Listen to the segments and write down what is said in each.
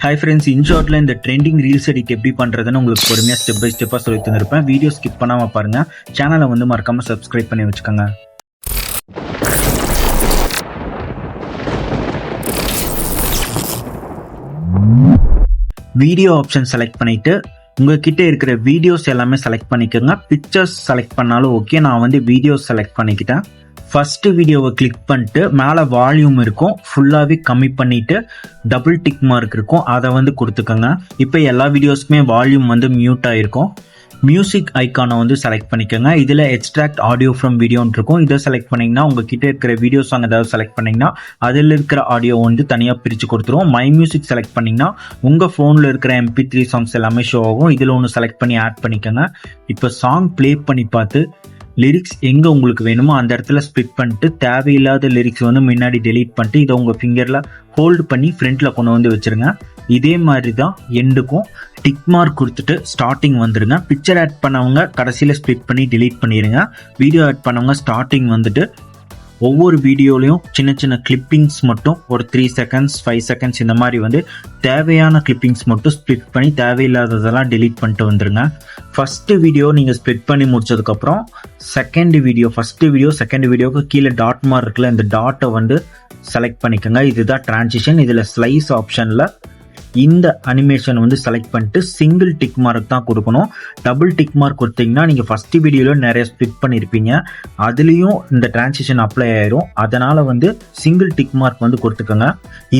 Hi friends, இன்ஷார்ட்ல இந்த trending reels edit எப்படி பண்றதுன்னு உங்களுக்கு பொறுமையா ஸ்டெப் பை ஸ்டெப்பா சொல்லி தந்திருப்பேன். வீடியோ ஸ்கிப் பண்ணாம பாருங்க. சேனலை மறக்காம சப்ஸ்கிரைப் பண்ணி வச்சுக்கோங்க. வீடியோ ஆப்ஷன் செலக்ட் பண்ணிட்டு உங்ககிட்ட இருக்கிற வீடியோஸ் எல்லாமே செலக்ட் பண்ணிக்கோங்க. பிக்சர்ஸ் செலக்ட் பண்ணாலும் ஓகே. நான் வீடியோஸ் செலக்ட் பண்ணிக்கிட்டேன். ஃபர்ஸ்ட் வீடியோவை கிளிக் பண்ணிட்டு மேலே வால்யூம் இருக்கும், ஃபுல்லாகவே கம்மி பண்ணிட்டு டபுள் டிக் மார்க் இருக்கும், அதை கொடுத்துக்கோங்க. இப்போ எல்லா வீடியோஸ்க்குமே வால்யூம் மியூட் ஆகிருக்கும். மியூசிக் ஐக்கானை செலக்ட் பண்ணிக்கோங்க. இதில் எக்ஸ்ட்ராக்ட் ஆடியோ ஃப்ரம் வீடியோன்னு இருக்கும். இதை செலக்ட் பண்ணிங்கன்னா உங்ககிட்ட இருக்கிற வீடியோ சாங் ஏதாவது செலக்ட் பண்ணிங்கன்னா அதில் இருக்கிற ஆடியோ தனியாக பிரித்து கொடுத்துரும். மை மியூசிக் செலக்ட் பண்ணிங்கன்னா உங்கள் ஃபோனில் இருக்கிற MP3 சாங்ஸ் எல்லாமே ஷோ ஆகும். இதில் ஒன்று செலக்ட் பண்ணி ஆட் பண்ணிக்கோங்க. இப்போ சாங் ப்ளே பண்ணி பார்த்து லிரிக்ஸ் எங்கே உங்களுக்கு வேணுமோ அந்த இடத்துல ஸ்ப்ளிட் பண்ணிட்டு தேவையில்லாத லிரிக்ஸ் முன்னாடி டெலீட் பண்ணிட்டு இதை உங்கள் ஃபிங்கரில் ஹோல்டு பண்ணி ஃப்ரண்ட்டில் கொண்டு வச்சுருங்க. இதே மாதிரி தான் எண்டுக்கும் டிக் மார்க் கொடுத்துட்டு ஸ்டார்டிங் வந்துடுங்க. பிக்சர் ஆட் பண்ணவங்க கடைசியில் ஸ்ப்ளிட் பண்ணி டெலீட் பண்ணிடுங்க. வீடியோ ஆட் பண்ணவங்க ஸ்டார்டிங் ஒவ்வொரு வீடியோலையும் சின்ன சின்ன கிளிப்பிங்ஸ் மட்டும் ஒரு 3 செகண்ட்ஸ் 5 செகண்ட்ஸ் இந்த மாதிரி தேவையான கிளிப்பிங்ஸ் மட்டும் ஸ்ப்ளிட் பண்ணி தேவையில்லாததெல்லாம் டெலீட் பண்ணிட்டு வந்துருங்க. ஃபர்ஸ்ட் வீடியோ நீங்கள் ஸ்ப்ளிட் பண்ணி முடிச்சதுக்கப்புறம் செகண்ட் வீடியோ செகண்ட் வீடியோக்கு கீழே டாட் மார்க் இருக்குல்ல, இந்த டாட்டை செலக்ட் பண்ணிக்கோங்க. இதுதான் டிரான்சிஷன். இதில் ஸ்லைஸ் ஆப்ஷனில் இந்த அனிமேஷன் செலக்ட் பண்ணிட்டு சிங்கிள் டிக் மார்க் தான் கொடுக்கணும். டபுள் டிக் மார்க் கொடுத்தீங்கன்னா நீங்கள் ஃபர்ஸ்ட் வீடியோவில் நிறைய ஸ்ப்ளிட் பண்ணியிருப்பீங்க, அதுலேயும் இந்த டிரான்சிஷன் அப்ளை ஆயிரும். அதனால் சிங்கிள் டிக் மார்க் கொடுத்துக்கோங்க.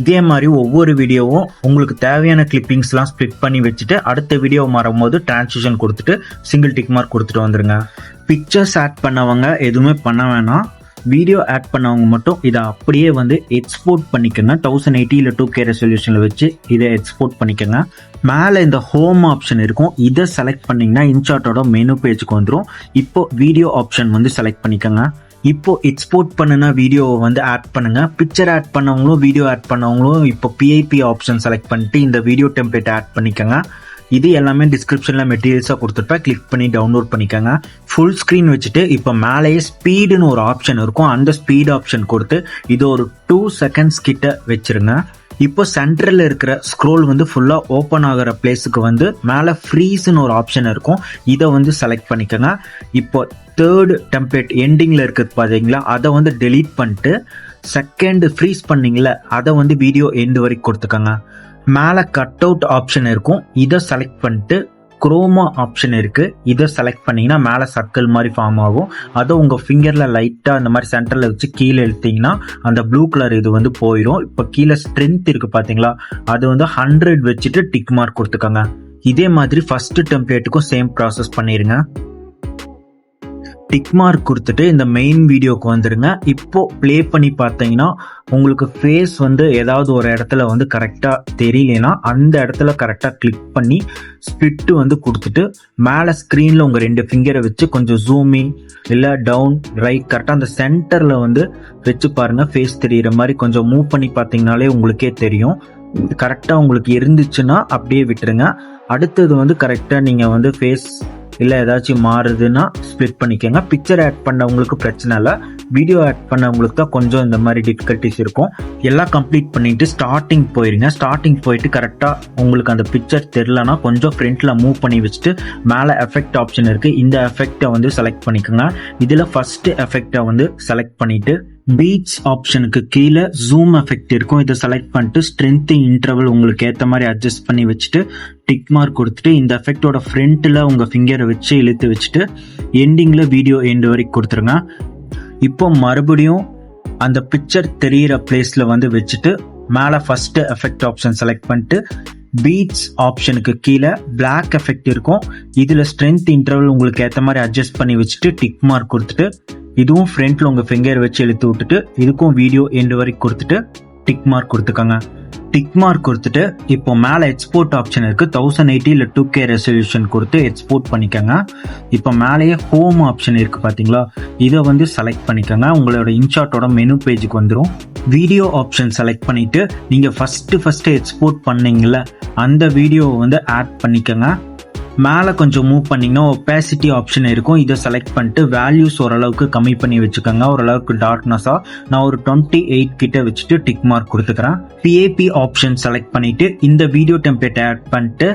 இதே மாதிரி ஒவ்வொரு வீடியோவும் உங்களுக்கு தேவையான கிளிப்பிங்ஸ்லாம் ஸ்ப்ளிட் பண்ணி வச்சுட்டு அடுத்த வீடியோ மாறும்போது டிரான்சிஷன் கொடுத்துட்டு சிங்கிள் டிக் மார்க் கொடுத்துட்டு வந்துருங்க. பிக்சர்ஸ் ஆட் பண்ணவங்க எதுவுமே பண்ண வேணாம். வீடியோ ஆட் பண்ணவங்க மட்டும் இதை அப்படியே எக்ஸ்போர்ட் பண்ணிக்கோங்க. 1080 இல்லை 2K ரெசல்யூஷனில் வச்சு இதை எக்ஸ்போர்ட் பண்ணிக்கோங்க. மேலே இந்த ஹோம் ஆப்ஷன் இருக்கும், இதை செலக்ட் பண்ணிங்கன்னா இன்ஷாட்டோட மெனு பேஜுக்கு வந்துடும். இப்போ வீடியோ ஆப்ஷன் செலக்ட் பண்ணிக்கோங்க. இப்போ எக்ஸ்போர்ட் பண்ணுனா வீடியோவை ஆட் பண்ணுங்க. பிக்சர் ஆட் பண்ணவங்களும் வீடியோ ஆட் பண்ணவங்களும் இப்போ PIP ஆப்ஷன் செலக்ட் பண்ணிட்டு இந்த வீடியோ டெம்ப்ளேட் ஆட் பண்ணிக்கோங்க. இது எல்லாமே டிஸ்கிரிப்ஷனில் மெட்டீரியல்ஸாக கொடுத்துருப்பேன், கிளிக் பண்ணி டவுன்லோட் பண்ணிக்கோங்க. ஃபுல் ஸ்க்ரீன் வச்சுட்டு இப்போ மேலேயே ஸ்பீடுன்னு ஒரு ஆப்ஷன் இருக்கும், அந்த ஸ்பீட் ஆப்ஷன் கொடுத்து இது ஒரு 2 செகண்ட்ஸ் கிட்ட வச்சிருங்க. இப்போ சென்டரில் இருக்கிற ஸ்க்ரோல் ஃபுல்லாக ஓப்பன் ஆகிற பிளேஸுக்கு மேலே ஃப்ரீஸ்ன்னு ஒரு ஆப்ஷன் இருக்கும், இதை செலக்ட் பண்ணிக்கோங்க. இப்போ தேர்ட் டெம்ப்ளேட் எண்டிங்கில் இருக்கிறது பார்த்தீங்களா, அதை டெலீட் பண்ணிட்டு செகண்ட் ஃப்ரீஸ் பண்ணிங்கள அதை வீடியோ எண்டு வரைக்கும் கொடுத்துக்கோங்க. மேலே கட் அவுட் ஆப்ஷன் இருக்கும், இதை செலக்ட் பண்ணிட்டு குரோமா ஆப்ஷன் இருக்கு, இதை செலக்ட் பண்ணீங்கன்னா மேலே சர்க்கிள் மாதிரி ஃபார்ம் ஆகும். அதை உங்கள் ஃபிங்கரில் லைட்டாக இந்த மாதிரி சென்டரில் வச்சு கீழே இழுத்தீங்கன்னா அந்த ப்ளூ கலர் இது போயிடும். இப்போ கீழே ஸ்ட்ரென்த் இருக்கு பார்த்தீங்களா, அது 100 வச்சுட்டு டிக் மார்க் கொடுத்துக்கோங்க. இதே மாதிரி ஃபர்ஸ்ட் டெம்ப்ளேட்டுக்கும் சேம் ப்ராசஸ் பண்ணிடுங்க. டிக் மார்க் கொடுத்துட்டு இந்த மெயின் வீடியோக்கு வந்துடுங்க. இப்போ ப்ளே பண்ணி பார்த்தீங்கன்னா உங்களுக்கு ஃபேஸ் ஏதாவது ஒரு இடத்துல கரெக்டாக தெரியலனா அந்த இடத்துல கரெக்டாக கிளிக் பண்ணி ஸ்பிட்டு கொடுத்துட்டு மேலே ஸ்க்ரீனில் உங்கள் 2 ஃபிங்கரை வச்சு கொஞ்சம் ஜூமிங் இல்லை டவுன் ரைட் கரெக்டாக அந்த சென்டரில் வச்சு பாருங்கள். ஃபேஸ் தெரிகிற மாதிரி கொஞ்சம் மூவ் பண்ணி பார்த்தீங்கனாலே உங்களுக்கே தெரியும். கரெக்டாக உங்களுக்கு இருந்துச்சுன்னா அப்படியே விட்டுருங்க. அடுத்தது கரெக்டாக நீங்கள் ஃபேஸ் இல்லை ஏதாச்சும் மாறுதுன்னா ஸ்ப்ளிட் பண்ணிக்கோங்க. பிக்சர் ஆட் பண்ணவங்களுக்கு பிரச்சனை இல்லை, வீடியோ ஆட் பண்ணவங்களுக்கு தான் கொஞ்சம் இந்த மாதிரி டிஃபிகல்ட்டிஸ் இருக்கும். எல்லாம் கம்ப்ளீட் பண்ணிட்டு ஸ்டார்டிங் போயிருங்க. ஸ்டார்டிங் போயிட்டு கரெக்டாக உங்களுக்கு அந்த பிக்சர் தெரிலனா கொஞ்சம் ஃப்ரண்ட்டில் மூவ் பண்ணி வச்சுட்டு மேலே எஃபெக்ட் ஆப்ஷன் இருக்குது, இந்த எஃபெக்டை செலக்ட் பண்ணிக்கோங்க. இதில் ஃபர்ஸ்ட் எஃபெக்டை செலக்ட் பண்ணிட்டு பீட்ஸ் ஆப்ஷனுக்கு கீழே ஜூம் எஃபெக்ட் இருக்கும், இதை செலக்ட் பண்ணிட்டு ஸ்ட்ரென்த் இன்டர்வல் உங்களுக்கு ஏற்ற மாதிரி அட்ஜஸ்ட் பண்ணி வச்சுட்டு டிக் மார்க் கொடுத்துட்டு இந்த எஃபெக்டோட ஃப்ரண்ட்டில் உங்கள் ஃபிங்கரை வச்சு இழுத்து வச்சுட்டு எண்டிங்கில் வீடியோ எண்டு வரைக்கும் கொடுத்துருங்க. இப்போ மறுபடியும் அந்த பிக்சர் தெரிகிற பிளேஸில் வச்சுட்டு மேலே ஃபர்ஸ்ட் எஃபெக்ட் ஆப்ஷன் செலக்ட் பண்ணிட்டு பீட்ஸ் ஆப்ஷனுக்கு கீழே பிளாக் எஃபெக்ட் இருக்கும், இதில் ஸ்ட்ரென்த் இன்டர்வல் உங்களுக்கு ஏற்ற மாதிரி அட்ஜஸ்ட் பண்ணி வச்சுட்டு டிக் மார்க் கொடுத்துட்டு இதுவும் ஃப்ரண்ட்ல உங்க ஃபிங்கர் வச்சு இழுத்து விட்டுட்டு இதுக்கும் வீடியோ எண்டு வரைக்கும் கொடுத்துட்டு டிக் மார்க் கொடுத்துக்கோங்க. டிக் மார்க் கொடுத்துட்டு இப்போ மேலே எக்ஸ்போர்ட் ஆப்ஷன் இருக்கு, 1080 இல்லை 2K ரெசல்யூஷன் கொடுத்து எக்ஸ்போர்ட் பண்ணிக்கோங்க. இப்போ மேலேயே ஹோம் ஆப்ஷன் இருக்கு பார்த்தீங்களா, இதை செலக்ட் பண்ணிக்கோங்க. உங்களோட இன்ஷாட்டோட மெனு பேஜுக்கு வந்துடும். வீடியோ ஆப்ஷன் செலக்ட் பண்ணிட்டு நீங்க ஃபர்ஸ்ட் எக்ஸ்போர்ட் பண்ணீங்கல்ல அந்த வீடியோவை ஆட் பண்ணிக்கோங்க. மேலே கொஞ்சம் மூவ் பண்ணிங்கன்னா ஒப்பாசிட்டி ஆப்ஷன் இருக்கும். இதை செலக்ட் பண்ணிட்டு வேல்யூஸ் ஓரளவுக்கு கம்மி பண்ணி வச்சுக்கோங்க. ஓரளவுக்கு டார்க்னஸாக நான் ஒரு 28 கிட்ட வச்சுட்டு டிக் மார்க் கொடுத்துக்கிறேன். PAP ஆப்ஷன் செலக்ட் பண்ணிட்டு இந்த வீடியோ டெம்ப்ளேட் ஆட் பண்ணிட்டு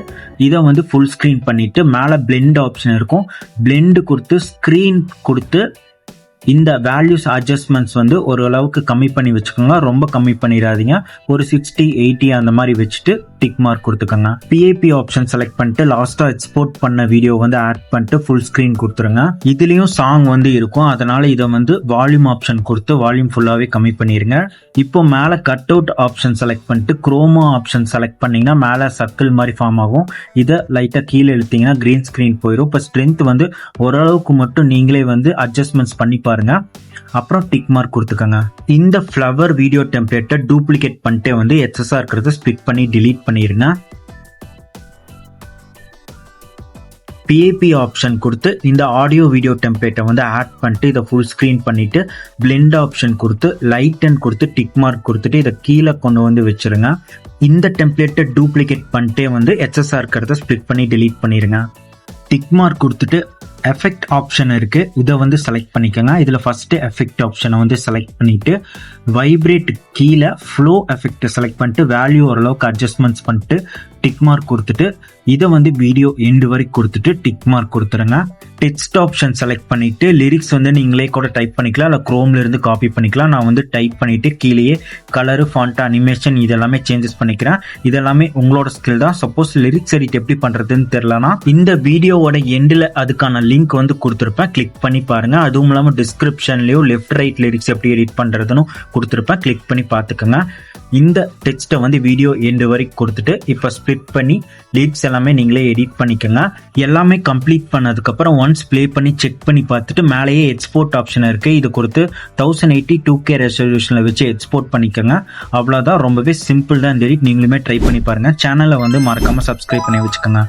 இதை வந்து ஃபுல் ஸ்க்ரீன் பண்ணிட்டு மேலே பிளெண்ட் ஆப்ஷன் இருக்கும். பிளெண்ட் கொடுத்து ஸ்க்ரீன் கொடுத்து இந்த வேல்யூஸ் அட்ஜஸ்ட்மெண்ட்ஸ் வந்து ஓரளவுக்கு கம்மி பண்ணி வச்சுக்கோங்க. ரொம்ப கம்மி பண்ணிடாதீங்க. ஒரு 60-80 அந்த மாதிரி வச்சுட்டு டிக் மார்க் கொடுத்துக்கோங்க. PAP ஆப்ஷன் செலக்ட் பண்ணிட்டு லாஸ்டா எக்ஸ்போர்ட் பண்ண வீடியோ வந்து ஆட் பண்ணிட்டு ஃபுல் ஸ்கிரீன் கொடுத்துருங்க. இதுலயும் சாங் வந்து இருக்கும், அதனால இதை வந்து வால்யூம் ஆப்ஷன் கொடுத்து வால்யூம் ஃபுல்லாவே கம்மி பண்ணிருங்க. இப்போ மேல கட் அவுட் ஆப்ஷன் செலக்ட் பண்ணிட்டு குரோமா ஆப்ஷன் செலக்ட் பண்ணீங்கன்னா மேல சர்க்கிள் மாதிரி ஃபார்ம் ஆகும். இதை லைட்டா கீழே இழுத்தீங்கன்னா கிரீன் ஸ்கிரீன் போயிடும். இப்போ ஸ்ட்ரென்த் வந்து ஓரளவுக்கு மட்டும் நீங்களே வந்து அட்ஜஸ்ட்மெண்ட்ஸ் பண்ணி பாருங்க. அப்புறம் டிக் மார்க் கொடுத்துக்கோங்க. இந்த ஃப்ளவர் வீடியோ டெம்ப்ளேட்டை டூப்ளிகேட் பண்ணிட்டு வந்து எக்ஸஸா இருக்கிறத ஸ்பிளிட் பண்ணி டிலீட் பண்ணிருங்க. PAP ஆப்ஷன் கொடுத்து இந்த ஆடியோ வீடியோ டெம்ப்ளேட்டை வந்து ஆட் பண்ணிட்டு இதை ஃபுல் ஸ்க்ரீன் பண்ணிட்டு பிளெண்ட் ஆப்ஷன் கொடுத்து லைட் அண்ட் கொடுத்து டிக் மார்க் கொடுத்துட்டு இதை கீழே கொண்டு வந்து வச்சிருங்க. இந்த டெம்ப்ளேட்டை டூப்ளிகேட் பண்ணிட்டே வந்து எக்ஸஸா இருக்கிறத ஸ்பிளிட் பண்ணி டிலீட் பண்ணிருங்க. டிக் மார்க் கொடுத்துட்டு எஃபெக்ட் ஆப்ஷன் இருக்கு, இதை வந்து செலக்ட் பண்ணிக்கோங்க. இதுல ஃபர்ஸ்ட் எஃபெக்ட் ஆப்ஷனை வந்து செலக்ட் பண்ணிட்டு வைப்ரேட் கீழே ஃப்ளோ எஃபெக்ட் செலக்ட் பண்ணிட்டு வேல்யூ ஓரளவுக்கு அட்ஜஸ்ட்மெண்ட்ஸ் பண்ணிட்டு டிக் மார்க் கொடுத்துட்டு இதை வந்து வீடியோ எண்டு வரைக்கும் கொடுத்துட்டு டிக் மார்க் கொடுத்துருங்க. டெக்ஸ்ட் ஆப்ஷன் செலக்ட் பண்ணிட்டு லிரிக்ஸ் வந்து நீங்களே கூட டைப் பண்ணிக்கலாம், இல்லை குரோம்ல இருந்து காப்பி பண்ணிக்கலாம். நான் வந்து டைப் பண்ணிட்டு கீழேயே கலரு, ஃபாண்ட், அனிமேஷன் இதெல்லாமே சேஞ்சஸ் பண்ணிக்கிறேன். இதெல்லாமே உங்களோட ஸ்கில் தான். சப்போஸ் லிரிக்ஸ் எடிட் எப்படி பண்றதுன்னு தெரியலனா இந்த வீடியோவோட எண்டில் அதுக்கான லிங்க் வந்து கொடுத்துருப்பேன், கிளிக் பண்ணி பாருங்க. அதுவும் இல்லாமல் டிஸ்கிரிப்ஷன்லயோ லெஃப்ட் ரைட் லிரிக்ஸ் எப்படி எடிட் பண்றதுன்னு கொடுத்துருப்பேன், கிளிக் பண்ணி பார்த்துக்கோங்க. இந்த டெக்ஸ்ட்டை வந்து வீடியோ எண்டு வரைக்கும் கொடுத்துட்டு இப்போ ஸ்ப்ளிட் பண்ணி லிரிக்ஸ் எல்லாமே நீங்களே எடிட் பண்ணிக்கோங்க. எல்லாமே கம்ப்ளீட் பண்ணதுக்கப்புறம் ஒன்ஸ் ப்ளே பண்ணி செக் பண்ணி பார்த்துட்டு மேலேயே எக்ஸ்போர்ட் ஆப்ஷன் இருக்கு, இது கொடுத்து 1080 2K ரெசல்யூஷன்ல வச்சு எக்ஸ்போர்ட் பண்ணிக்கோங்க. அவ்வளோதான், ரொம்பவே சிம்பிள் தான் இந்த எடிட். நீங்களுமே ட்ரை பண்ணி பாருங்க. சேனலை வந்து மறக்காம சப்ஸ்கிரைப் பண்ணி வச்சுக்கோங்க.